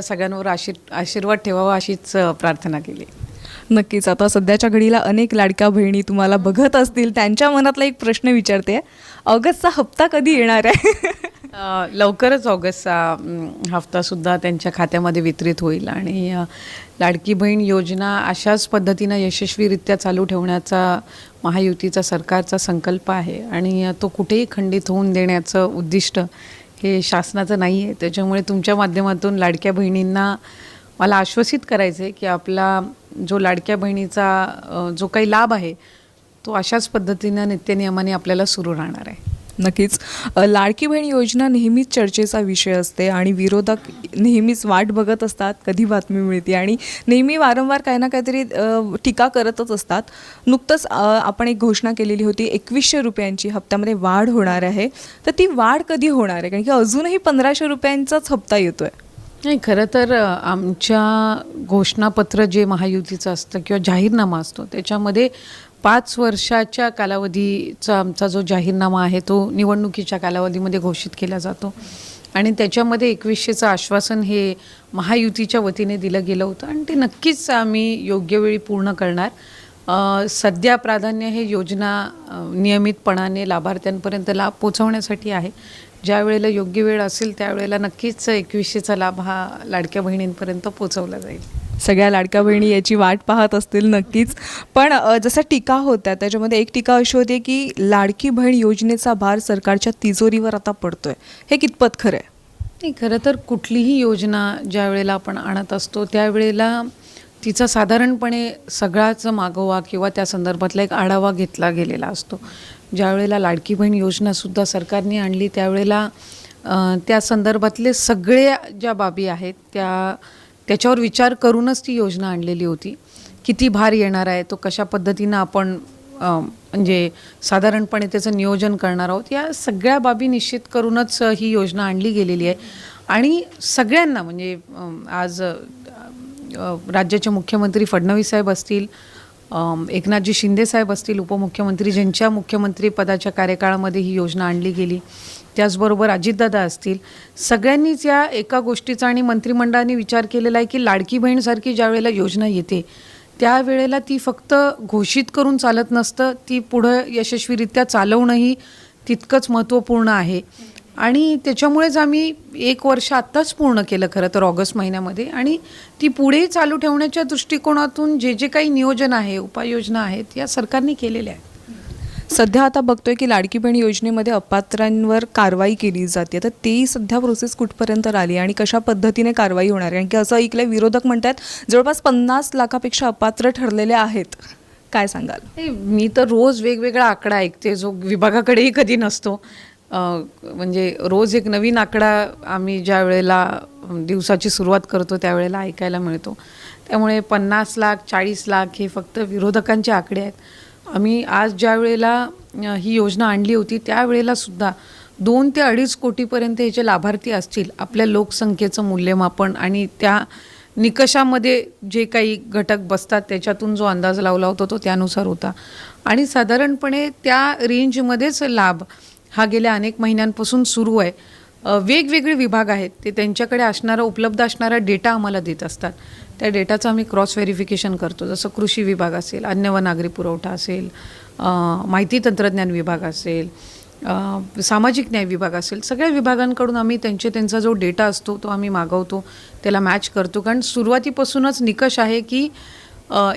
सगळ्यांवर आशीर्वाद ठेवावा अशीच प्रार्थना केली. नक्कीच. आता सध्याच्या घडीला अनेक लाडक्या बहिणी तुम्हाला बघत असतील, त्यांच्या मनातला एक प्रश्न विचारते, ऑगस्टचा हप्ता कधी येणार आहे? लवकरच ऑगस्टचा हफ्तासुद्धा त्यांच्या खात्यामध्ये वितरित होईल आणि लाडकी बहीण योजना अशाच पद्धतीनं यशस्वीरित्या चालू ठेवण्याचा महायुतीचा सरकारचा संकल्प आहे आणि तो कुठेही खंडित होऊन देण्याचं उद्दिष्ट हे शासनाचं नाही आहे. त्याच्यामुळे तुमच्या माध्यमातून लाडक्या बहिणींना मला आश्वासित करायचं आहे की आपला जो लाडक्या बहिणीचा जो काही लाभ आहे तो अशाच पद्धतीनं नित्यनियमाने आपल्याला सुरू राहणार आहे. नक्कीच. लाडकी बहीण योजना नेहमीच चर्चेचा विषय असते आणि विरोधक नेहमीच वाट बघत असतात कधी बातमी मिळते आणि नेहमी वारंवार काही ना काहीतरी टीका करतच असतात. नुकतंच आपण एक घोषणा केलेली होती 2100 रुपयांची हप्त्यामध्ये वाढ होणार आहे. तर ती वाढ कधी होणार आहे? कारण की अजूनही 1500 रुपयांचाच हप्ता येतो आहे. नाही, खरं तर आमच्या घोषणापत्र जे महायुतीचं असतं किंवा जाहीरनामा असतो त्याच्यामध्ये 5 वर्षाच्या कालावधीचा आमचा जो जाहीरनामा आहे तो निवडणुकीच्या कालावधीमध्ये घोषित केला जातो आणि त्याच्यामध्ये 2100चं आश्वासन हे महायुतीच्या वतीने दिलं गेलं होतं आणि ते नक्कीच आम्ही योग्य वेळी पूर्ण करणार. सध्या प्राधान्य हे योजना नियमितपणाने लाभार्थ्यांपर्यंत लाभ पोचवण्यासाठी आहे. ज्या वेळेला योग्य वेळ असेल त्यावेळेला नक्कीच 2100चा लाभ हा लाडक्या बहिणींपर्यंत पोचवला जाईल. सगळ्या लाडक्या बहिणी याची वाट पाहत असतील नक्कीच. पण जसं टीका होत्या त्याच्यामध्ये एक टीका अशी होती की लाडकी बहीण योजनेचा भार सरकारच्या तिजोरीवर आता पडतोय. हे कितपत खरं आहे? नाही, खरं तर कुठलीही योजना ज्या वेळेला आपण आणत असतो त्यावेळेला तिचा साधारणपणे सगळाच मागोवा किंवा त्या संदर्भातला एक आढावा घेतला गेलेला असतो. ज्या वेळेला लाडकी बहीण योजनासुद्धा सरकारने आणली त्यावेळेला त्या संदर्भातले सगळ्या ज्या बाबी आहेत त्याच्यावर विचार करूनच ती योजना आणलेली होती. किती भार येणार आहे, तो कशा पद्धतीनं आपण म्हणजे साधारणपणे त्याचं नियोजन करणार आहोत, या सगळ्या बाबी निश्चित करूनच ही योजना आणली गेलेली आहे. आणि सगळ्यांना म्हणजे आज राज्याचे मुख्यमंत्री फडणवीस साहेब असतील, एकनाथजी शिंदे साहेब असतील उपमुख्यमंत्री, ज्यांच्या मुख्यमंत्री पदाच्या कार्यकाळामध्ये ही योजना आणली गेली, त्याचबरोबर अजितदादा असतील, सगळ्यांनीच या एका गोष्टीचा आणि मंत्रिमंडळाने विचार केलेला आहे की लाडकी बहीणसारखी ज्या वेळेला योजना येते त्यावेळेला ती फक्त घोषित करून चालत नसतं, ती पुढं यशस्वीरित्या चालवणंही तितकंच महत्त्वपूर्ण आहे. आणि त्याच्यामुळेच आम्ही 1 वर्ष आत्ताच पूर्ण केलं खरं तर ऑगस्ट महिन्यामध्ये आणि ती पुढे चालू ठेवण्याच्या दृष्टिकोनातून जे काही नियोजन आहे, उपाययोजना आहेत या सरकारने केलेल्या आहेत. सध्या आता बघतोय की लाडकी बहीण योजनेमध्ये अपात्रांवर कारवाई केली जाते. तर ती सध्या प्रोसेस कुठपर्यंत आली आणि कशा पद्धतीने कारवाई होणार आहे? कारण की असं ऐकलंय विरोधक म्हणतात जवळपास 50 लाखापेक्षा अपात्र ठरलेले आहेत. काय सांगाल? मी तर रोज वेगवेगळा आकडा ऐकते जो विभागाकडेही कधी नसतो. म्हणजे रोज एक नवीन आकडा आम्ही ज्या वेळेला दिवसाची सुरुवात करतो त्यावेळेला ऐकायला मिळतो. त्यामुळे 50 लाख 40 लाख हे फक्त विरोधकांचे आकडे आहेत. आम्ही आज ज्या वेळेला ही योजना आणली होती त्यावेळेला सुद्धा 2 ते 2.5 कोटीपर्यंत याचे लाभार्थी असतील. आपल्या लोकसंख्येचं मूल्यमापन आणि त्या निकषामध्ये जे काही घटक बसतात त्याच्यातून जो अंदाज लावला होता तो त्यानुसार होता आणि साधारणपणे त्या रेंजमध्येच लाभ हा गेल्या अनेक महिन्यांपासून सुरू आहे. वेगवेगळे विभाग आहेत ते त्यांच्याकडे असणारा उपलब्ध असणारा डेटा आम्हाला देत असतात. त्या डेटाचं आम्ही क्रॉस व्हेरिफिकेशन करतो. जसं कृषी विभाग असेल, अन्न व नागरी पुरवठा असेल, माहिती तंत्रज्ञान विभाग असेल, सामाजिक न्याय विभाग असेल, सगळ्या विभागांकडून आम्ही त्यांचा जो डेटा असतो तो आम्ही मागवतो, त्याला मॅच करतो. कारण सुरुवातीपासूनच निकष आहे की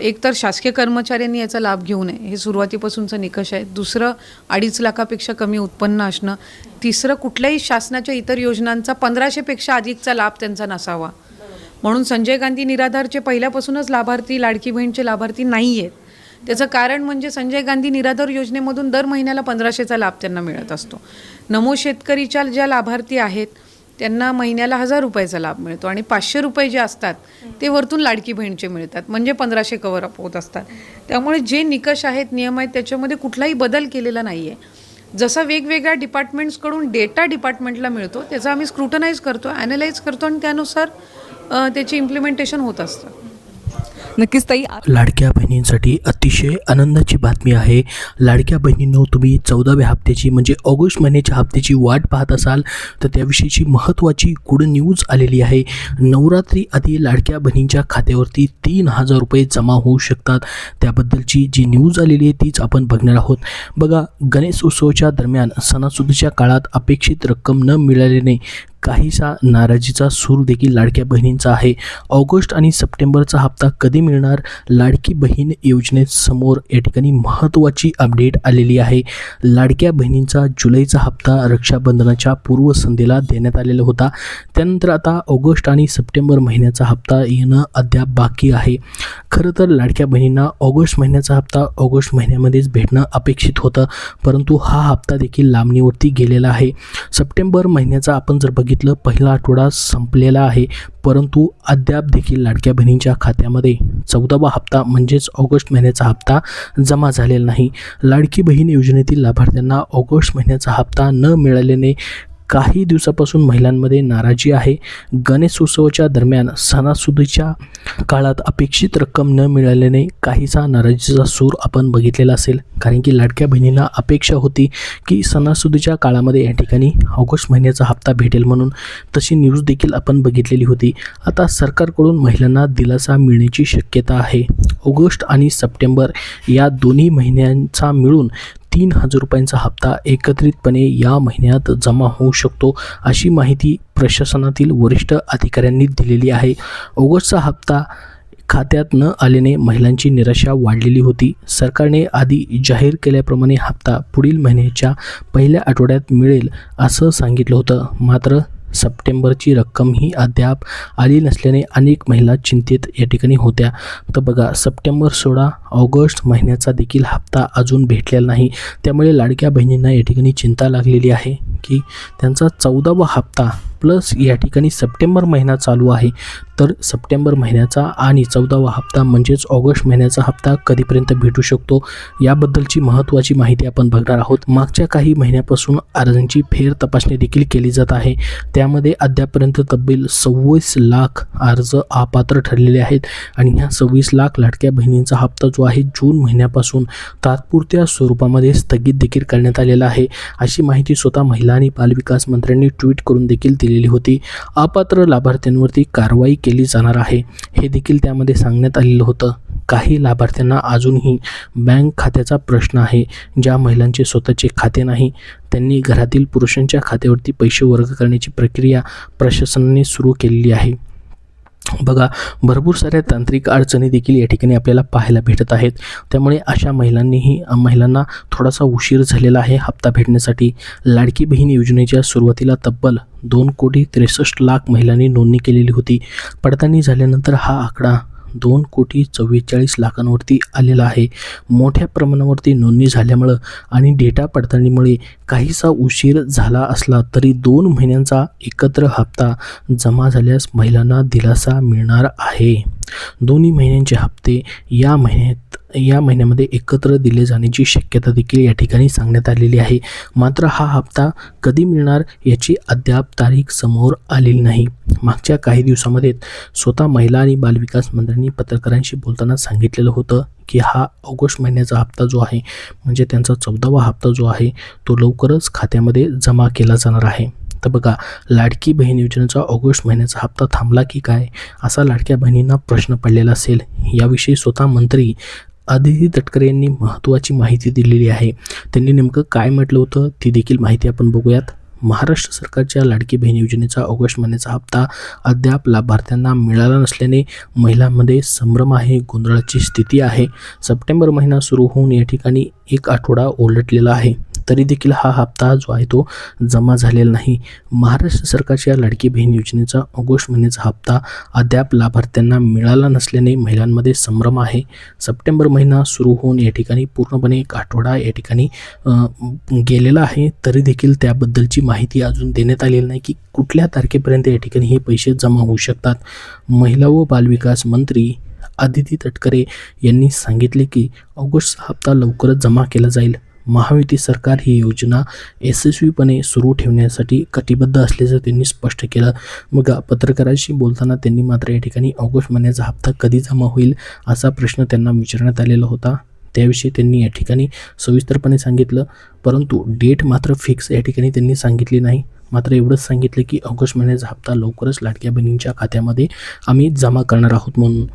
एकतर शासकीय कर्मचाऱ्यांनी याचा लाभ घेऊ नये, हे सुरुवातीपासूनचं निकष आहे. दुसरं 2.5 लाखापेक्षा कमी उत्पन्न असणं. तिसरं कुठल्याही शासनाच्या इतर योजनांचा 1500पेक्षा अधिकचा लाभ त्यांचा नसावा. म्हणून संजय गांधी निराधारचे पहिल्यापासूनच लाभार्थी लाडकी बहीणचे लाभार्थी नाही आहेत. त्याचं कारण म्हणजे संजय गांधी निराधार योजनेमधून दर महिन्याला 1500चा लाभ त्यांना मिळत असतो. नमो शेतकरीच्या ज्या लाभार्थी आहेत त्यांना महिन्याला 1000 रुपयाचा लाभ मिळतो आणि 500 रुपये जे असतात ते वरतून लाडकी बहीणचे मिळतात, म्हणजे 1500 कव्हर अप होत असतात. त्यामुळे जे निकष आहेत, नियम आहेत त्याच्यामध्ये कुठलाही बदल केलेला नाही आहे. जसा वेगवेगळ्या डिपार्टमेंट्सकडून डेटा डिपार्टमेंटला मिळतो त्याचा आम्ही स्क्रुटनाइज करतो, ॲनालाइज करतो आणि त्यानुसार त्याची इम्प्लिमेंटेशन होत असतं. नक्कीच ताई. लाडक्या बहिणींसाठी अतिशय आनंदाची बातमी आहे. लाडक्या बहिणींनो, तुम्ही 14व्या हप्त्याची म्हणजे ऑगस्ट महिन्याच्या हप्त्याची वाट पाहत असाल तर त्याविषयीची महत्त्वाची गुड न्यूज आलेली आहे. नवरात्री आधी लाडक्या बहिणींच्या खात्यावरती 3,000 रुपये जमा होऊ शकतात. त्याबद्दलची जी न्यूज आलेली आहे तीच आपण बघणार आहोत. बघा, गणेश उत्सवाच्या दरम्यान सणासुदीच्या काळात अपेक्षित रक्कम न मिळाल्याने काहीसा नाराजीचा सूर देखील लाडक्या बहिणींचा आहे. ऑगस्ट आणि सप्टेंबरचा हप्ता कधी मिळणार? लाडकी बहीण योजनेसमोर या ठिकाणी महत्त्वाची अपडेट आलेली आहे. लाडक्या बहिणींचा जुलैचा हप्ता रक्षाबंधनाच्या पूर्वसंध्येला देण्यात आलेला होता. त्यानंतर आता ऑगस्ट आणि सप्टेंबर महिन्याचा हप्ता येणं अद्याप बाकी आहे. खरं तर लाडक्या बहिणींना ऑगस्ट महिन्याचा हप्ता ऑगस्ट महिन्यामध्येच भेटणं अपेक्षित होतं, परंतु हा हप्ता देखील लांबणीवरती गेलेला आहे. सप्टेंबर महिन्याचा आपण जर बघितलं पहिला आठवडा संपलेला आहे, परंतु अद्याप देखील लाडक्या बहिणींच्या खात्यामध्ये 14वा हप्ता म्हणजेच ऑगस्ट महिन्याचा हप्ता जमा झालेला नाही. लाडकी बहीण योजनेतील लाभार्थ्यांना ऑगस्ट महिन्याचा हप्ता न मिळाल्याने काही दिवसापासून महिलांमध्ये नाराजी आहे. गणेश उत्सवाच्या दरम्यान सणासुदीच्या काळात अपेक्षित रक्कम न मिळाल्याने काहीसा नाराजीचा सूर आपण बघितलेला असेल, कारण की लाडक्या बहिणींना अपेक्षा होती की सणासुदीच्या काळामध्ये या ठिकाणी ऑगस्ट महिन्याचा हप्ता भेटेल म्हणून. तशी न्यूज देखील आपण बघितलेली होती. आता सरकारकडून महिलांना दिलासा मिळण्याची शक्यता आहे. ऑगस्ट आणि सप्टेंबर या दोन्ही महिन्यांचा मिळून 3,000 रुपयांचा हप्ता एकत्रितपणे या महिन्यात जमा होऊ शकतो, अशी माहिती प्रशासनातील वरिष्ठ अधिकाऱ्यांनी दिलेली आहे. ऑगस्टचा हप्ता खात्यात न आल्याने महिलांची निराशा वाढलेली होती. सरकारने आधी जाहीर केल्याप्रमाणे हप्ता पुढील महिन्याच्या पहिल्या आठवड्यात मिळेल असं सांगितलं होतं. मात्र सप्टेंबरची रक्कमही अद्याप आली नसल्याने अनेक महिला चिंतेत या ठिकाणी होत्या. तर बघा, सप्टेंबर सोडा, ऑगस्ट महिन्याचा देखील हप्ता अजून भेटलेला नाही. त्यामुळे लाडक्या बहिणींना या ठिकाणी चिंता लागलेली आहे की त्यांचा 14वा हप्ता प्लस या ठिकाणी सप्टेंबर महिना चालू आहे, तर सप्टेंबर महिन्याचा आणि 14वा हप्ता म्हणजेच ऑगस्ट महिन्याचा हप्ता कधीपर्यंत भेटू शकतो, याबद्दलची महत्त्वाची माहिती आपण बघणार आहोत. मागच्या काही महिन्यापासून अर्जांची फेर तपासणी देखील केली जात आहे. त्यामध्ये अद्यापर्यंत तब्बल 26 लाख अर्ज अपात्र ठरलेले आहेत आणि ह्या 26 लाख लाडक्या बहिणींचा हप्ता जो आहे जून महिन्यापासून तात्पुरत्या स्वरूपामध्ये स्थगित देखील करण्यात आलेला आहे, अशी माहिती स्वतः महिला आणि बालविकास मंत्र्यांनी ट्विट करून देखील दिलेली होती. अपात्र लाभार्थ्यांवरती कारवाई केली जाणार आहे, हे देखील त्यामध्ये सांगण्यात आलेलं होतं. काही लाभार्थ्यांना अजूनही बँक खात्याचा प्रश्न आहे. ज्या महिलांचे स्वतःचे खाते नाही त्यांनी घरातील पुरुषांच्या खात्यावरती पैसे वर्ग करण्याची प्रक्रिया प्रशासनाने सुरू केलेली आहे. बघा, भरपूर साऱ्या तांत्रिक अडचणी देखील या ठिकाणी आपल्याला पाहायला भेटत आहेत. त्यामुळे अशा महिलांना थोडासा उशीर झालेला आहे हप्ता भेटण्यासाठी. लाडकी बहीण योजनेच्या सुरुवातीला तब्बल 2,63,00,000 महिलांनी नोंदणी केलेली होती. पडताळणी झाल्यानंतर हा आकडा 2,44,00,000वरती आलेला आहे. मोठ्या प्रमाणावरती नोंदणी झाल्यामुळं आणि डेटा पडताळणीमुळे काहीसा उशीर झाला असला तरी 2 महिन्यांचा एकत्र हप्ता जमा झाल्यास महिलांना दिलासा मिळणार आहे. दोन्ही महिन्यांचे हप्ते या महिन्यामध्ये एकत्र दिले जाण्याची शक्यता देखील या ठिकाणी सांगण्यात आलेली आहे. मात्र हा हप्ता कधी मिळणार याची अद्याप तारीख समोर आलेली नाही. मागच्या काही दिवसामध्ये स्वतः महिला आणि बालविकास मंत्र्यांनी पत्रकारांशी बोलताना सांगितलेलं होतं की हा ऑगस्ट महिन्याचा हप्ता जो आहे म्हणजे त्यांचा 14वा हप्ता जो आहे तो लवकरच खात्यामध्ये जमा केला जाणार आहे. तर बघा, लाडकी बहीण योजनेचा ऑगस्ट महिन्याचा हप्ता थांबला की काय, असा लाडक्या बहिणींना प्रश्न पडलेला असेल. याविषयी स्वतः मंत्री आदिती तटकरे यांनी महत्त्वाची माहिती दिलेली आहे. त्यांनी नेमकं काय म्हटलं होतं ती देखील माहिती आपण बघूयात. महाराष्ट्र सरकारच्या लाडकी बहीण योजनेचा ऑगस्ट महिन्याचा हप्ता अद्याप लाभार्थ्यांना मिळाला नसल्याने महिलांमध्ये संभ्रम आहे, गोंधळाची स्थिती आहे. सप्टेंबर महिना सुरू होऊन या ठिकाणी 1 आठवडा उलटलेला आहे, तरी देखील हा हप्ता जो आहे तो जमा झालेला नाही. महाराष्ट्र सरकारच्या लाडकी बहीण योजनेचा ऑगस्ट महिन्याचा हप्ता अद्याप लाभार्थ्यांना मिळाला नसल्याने महिलांमध्ये संभ्रम आहे. सप्टेंबर महिना सुरू होऊन या ठिकाणी पूर्णपणे 1 आठवडा या ठिकाणी गेलेला आहे, तरी देखील त्याबद्दलची माहिती अजून देण्यात आलेली नाही की कुठल्या तारखेपर्यंत या ठिकाणी हे पैसे जमा होऊ शकतात. महिला व बालविकास मंत्री आदिती तटकरे यांनी सांगितले की ऑगस्टचा हप्ता लवकरच जमा केला जाईल. महायुती सरकार ही योजना यशस्वीपणे सुरू ठेवण्यासाठी कटिबद्ध असल्याचं त्यांनी स्पष्ट केलं. मग पत्रकारांशी बोलताना त्यांनी मात्र या ठिकाणी ऑगस्ट महिन्याचा हप्ता कधी जमा होईल असा प्रश्न त्यांना विचारण्यात आलेला होता. त्याविषयी त्यांनी या ठिकाणी सविस्तरपणे सांगितलं, परंतु डेट मात्र फिक्स या ठिकाणी त्यांनी सांगितली नाही. मात्र एवढंच सांगितलं की ऑगस्ट महिन्याचा हप्ता लवकरच लाडक्या बहिणींच्या खात्यामध्ये आम्ही जमा करणार आहोत म्हणून.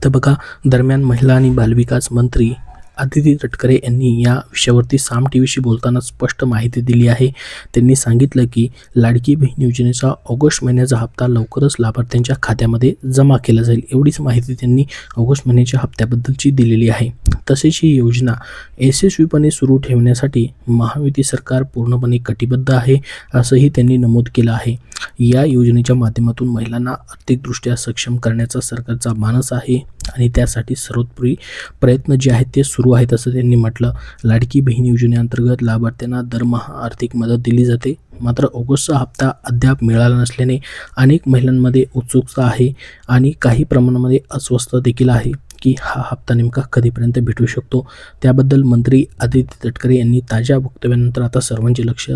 तर बघा, दरम्यान महिला आणि बालविकास मंत्री अदिती तटकरे यांनी या विषयावरती साम टीव्हीशी बोलताना स्पष्ट माहिती दिली आहे. त्यांनी सांगितलं की लाडकी बहीण योजनेचा ऑगस्ट महिन्याचा हप्ता लवकरच लाभार्थ्यांच्या खात्यामध्ये जमा केला जाईल. एवढीच माहिती त्यांनी ऑगस्ट महिन्याच्या हप्त्याबद्दलची दिलेली आहे. तसेच ही योजना यशस्वीपणे सुरू ठेवण्यासाठी महायुती सरकार पूर्णपणे कटिबद्ध आहे असंही त्यांनी नमूद केलं आहे. या योजनेच्या माध्यमातून महिलांना आर्थिकदृष्ट्या सक्षम करण्याचा सरकारचा मानस आहे आणि त्यासाठी सर्वोत्तम प्रयत्न जे आहेत ते सुरू आहेत असं त्यांनी म्हटलं. लाडकी बहीण योजनेअंतर्गत लाभार्थ्यांना दरमहा आर्थिक मदत दिली जाते. मात्र ऑगस्टचा हप्ता अद्याप मिळाला नसल्याने अनेक महिलांमध्ये उत्सुकता आहे आणि काही प्रमाणामध्ये अस्वस्थता देखील आहे की हा हप्ता नेमका कधीपर्यंत भेटू शकतो. त्याबद्दल मंत्री अदिती तटकरे यांनी ताज्या वक्तव्यानंतर आता सर्वांचे लक्ष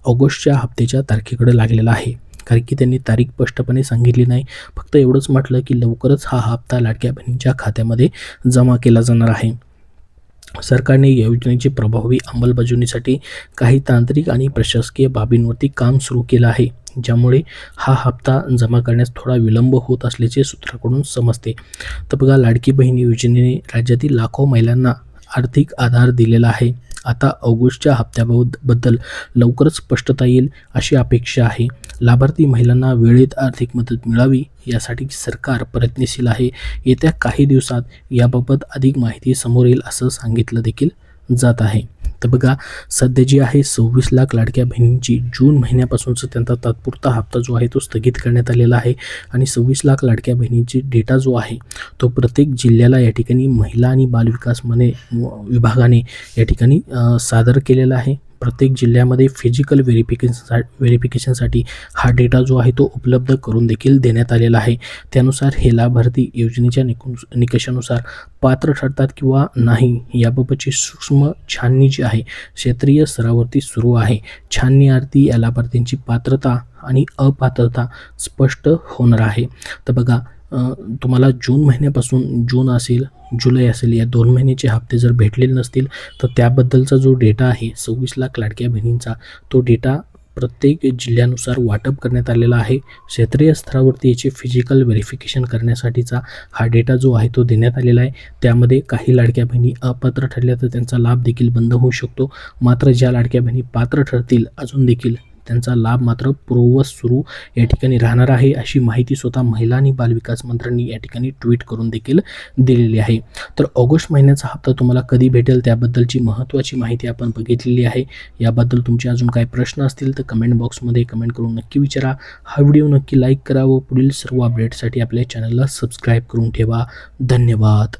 ऑगस्टच्या हप्त्याच्या तारखेकडे लागलेलं आहे. कारण की त्यांनी तारीख स्पष्टपणे सांगितली नाही, फक्त एवढंच म्हटलं की लवकरच हा हप्ता लाडक्या बहिणींच्या खात्यामध्ये जमा केला जाणार आहे. सरकारने या योजनेची प्रभावी अंमलबजावणीसाठी काही तांत्रिक आणि प्रशासकीय बाबींवरती काम सुरू केलं आहे, ज्यामुळे हा हप्ता जमा करण्यास थोडा विलंब होत असल्याचे सूत्राकडून समजते. तर बघा, लाडकी बहीण योजनेने राज्यातील लाखो महिलांना आर्थिक आधार दिलेला आहे. आता ऑगस्टच्या हप्त्याबद्दल लवकरच स्पष्टता येईल अशी अपेक्षा आहे. लाभार्थी महिलांना वेळेत आर्थिक मदत मिळावी यासाठी सरकार प्रयत्नशील आहे. येत्या काही दिवसात याबाबत अधिक माहिती समोर येईल असं सांगितलं देखील जात आहे. तर बघा, सध्या जी आहे 26 लाख लाडक्या बहिणींची जून महिन्यापासूनचा त्यांचा तात्पुरता हप्ता जो आहे तो स्थगित करण्यात आलेला आहे आणि 26 लाख लाडक्या बहिणींची डेटा जो आहे तो प्रत्येक जिल्ह्याला या ठिकाणी महिला आणि बालविकास विभागाने या ठिकाणी सादर केलेला आहे. प्रत्येक जिल्ह्यामध्ये फिजिकल व्हेरिफिकेशनसाठी हा डेटा जो आहे तो उपलब्ध करून देखील देण्यात आलेला आहे. त्यानुसार हे लाभार्थी योजनेच्या निकषानुसार पात्र ठरतात किंवा नाही याबाबतची सूक्ष्म छाननी जी आहे क्षेत्रीय स्तरावरती सुरू आहे. छाननीअर्थी या लाभार्थ्यांची पात्रता आणि अपात्रता स्पष्ट होणार आहे. तर बघा, तुम्हाला जून महिन्यापासून जून असेल जुलै असेल या 2 महिन्याचे हप्ते जर भेटलेले नसतील तर त्याबद्दलचा जो डेटा आहे 26 लाख लाडक्या बहिणींचा तो डेटा प्रत्येक जिल्ह्यानुसार वाटप करण्यात आलेला आहे. क्षेत्रीय स्तरावरती याचे फिजिकल व्हेरिफिकेशन करण्यासाठीचा हा डेटा जो आहे तो देण्यात आलेला आहे. त्यामध्ये काही लाडक्या बहिणी अपात्र ठरल्या तर त्यांचा लाभ देखील बंद होऊ शकतो. मात्र ज्या लाडक्या बहिणी पात्र ठरतील अजून देखील त्यांचा लाभ मात्र पूर्ववत सुरू या ठिकाणी राहणार आहे अशी माहिती स्वतः महिला आणि बालविकास मंत्र्यांनी या ठिकाणी ट्विट करून देखील दिलेली आहे. तर ऑगस्ट महिन्याचा हप्ता तुम्हाला कधी भेटेल त्याबद्दलची महत्त्वाची माहिती आपण बघितलेली आहे. याबद्दल तुमचे अजून काही प्रश्न असतील तर कमेंट बॉक्समध्ये कमेंट करून नक्की विचारा. हा व्हिडिओ नक्की लाईक करा व पुढील सर्व अपडेटसाठी आपल्या चॅनलला सबस्क्राईब करून ठेवा. धन्यवाद.